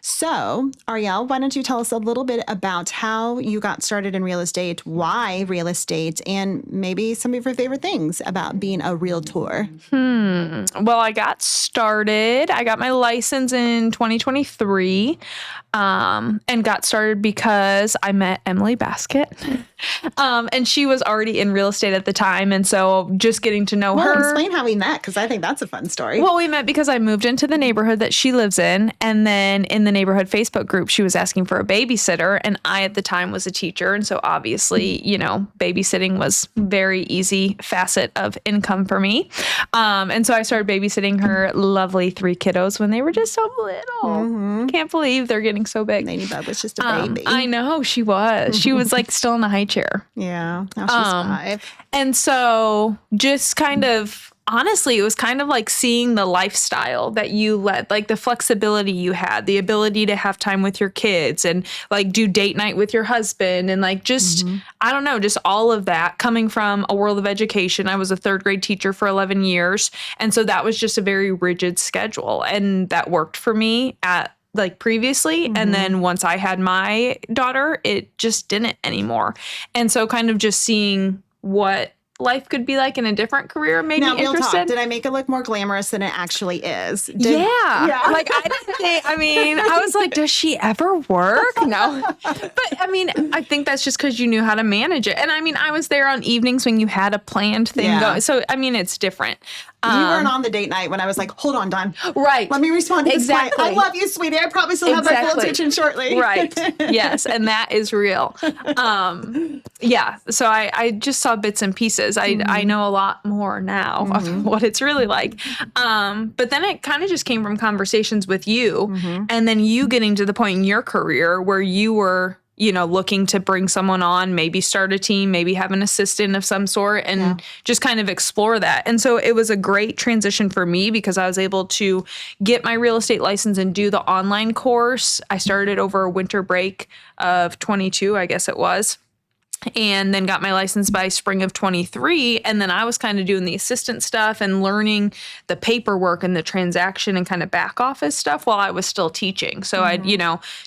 So, Ariel, why don't you tell us a little bit about how you got started in real estate, why real estate, and maybe some of your favorite things about being a realtor? Well, I got my license in 2023, and got started because I met Emily Baskett. And she was already in real estate at the time. And so just getting to know her. Explain how we met, because I think that's a fun story. Well, we met because I moved into the neighborhood that she lives in. And then in the neighborhood Facebook group, she was asking for a babysitter. And I, at the time, was a teacher. And so obviously, babysitting was very easy facet of income for me. And so I started babysitting her lovely 3 kiddos when they were just so little. Can't believe they're getting so big. Ladybug was just a baby. I know, she was. She was like still in the high chair. Yeah, now she's 5. And so just honestly, it was kind of like seeing the lifestyle that you led, like the flexibility you had, the ability to have time with your kids and like do date night with your husband and like just, I don't know, just all of that coming from a world of education. I was a 3rd grade teacher for 11 years. And so that was just a very rigid schedule. And that worked for me previously. And then once I had my daughter, it just didn't anymore. And so kind of just seeing what life could be like in a different career made me interested. Real talk, did I make it look more glamorous than it actually is? Yeah. Like I didn't think, I was like, does she ever work? No. But I think that's just because you knew how to manage it. And I was there on evenings when you had a planned thing going. So, it's different. You weren't on the date night when I was like, hold on, Don. Right. Let me respond to this client. I love you, sweetie. I probably still have my full attention shortly. Right. Yes. And that is real. Yeah. So I just saw bits and pieces. I know a lot more now of what it's really like. But then it kind of just came from conversations with you and then you getting to the point in your career where you were looking to bring someone on, maybe start a team, maybe have an assistant of some sort and just kind of explore that. And so it was a great transition for me because I was able to get my real estate license and do the online course. I started over a winter break of 22, I guess it was. And then got my license by spring of 23. And then I was kind of doing the assistant stuff and learning the paperwork and the transaction and kind of back office stuff while I was still teaching. So I'd,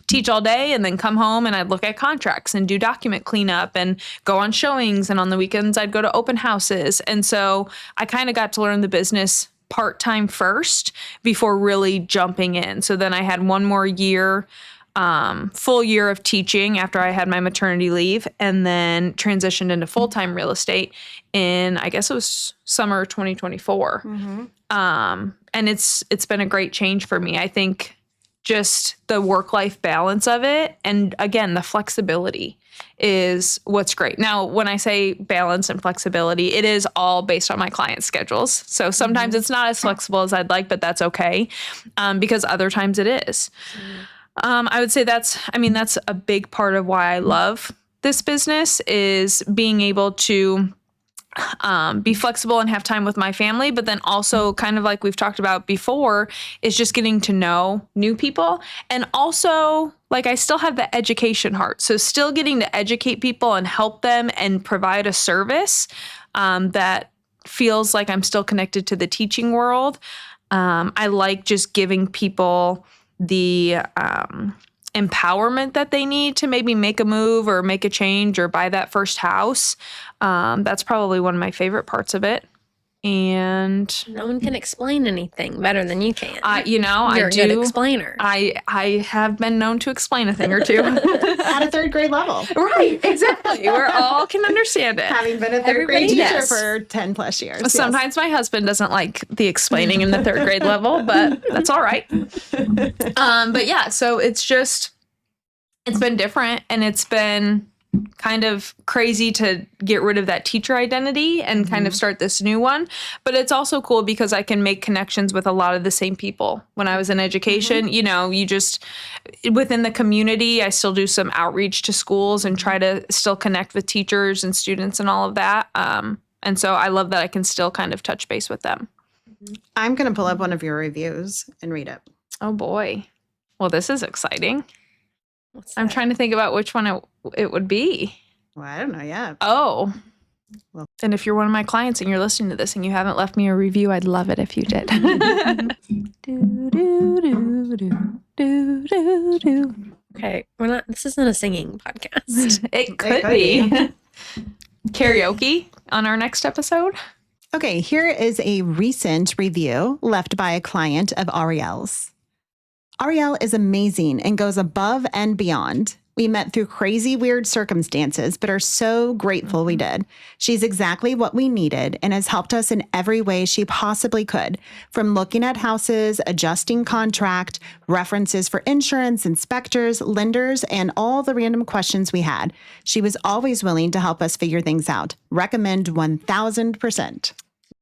teach all day and then come home and I'd look at contracts and do document cleanup and go on showings. And on the weekends, I'd go to open houses. And so I kind of got to learn the business part-time first before really jumping in. So then I had one more year full year of teaching after I had my maternity leave and then transitioned into full-time real estate in, I guess it was summer 2024. And it's been a great change for me. I think just the work-life balance of it. And again, the flexibility is what's great. Now, when I say balance and flexibility, it is all based on my clients' schedules. So sometimes it's not as flexible as I'd like, but that's okay. Because other times it is. I would say that's a big part of why I love this business is being able to be flexible and have time with my family, but then also kind of like we've talked about before is just getting to know new people. And also like I still have the education heart. So still getting to educate people and help them and provide a service that feels like I'm still connected to the teaching world. I like just giving people the empowerment that they need to maybe make a move or make a change or buy that first house. That's probably one of my favorite parts of it. And no one can explain anything better than you can. You're a good explainer. I have been known to explain a thing or two at a 3rd grade level. Right, exactly. Where all can understand it. Having been a 3rd grade teacher for 10 plus years. Sometimes my husband doesn't like the explaining in the 3rd grade level, but that's all right. But yeah, so it's been different and it's been kind of crazy to get rid of that teacher identity and kind of start this new one. But it's also cool because I can make connections with a lot of the same people. When I was in education, you just, within the community, I still do some outreach to schools and try to still connect with teachers and students and all of that. And so I love that I can still kind of touch base with them. I'm going to pull up one of your reviews and read it. Oh, boy. Well, this is exciting. I'm trying to think about which one it would be. Well, I don't know yet. Oh, And if you're one of my clients and you're listening to this and you haven't left me a review, I'd love it if you did. Okay, this isn't a singing podcast. It could be. Karaoke on our next episode. Okay, here is a recent review left by a client of Ariel's. Ariel is amazing and goes above and beyond. We met through crazy, weird circumstances, but are so grateful we did. She's exactly what we needed and has helped us in every way she possibly could, from looking at houses, adjusting contract, references for insurance, inspectors, lenders, and all the random questions we had. She was always willing to help us figure things out. Recommend 1000%.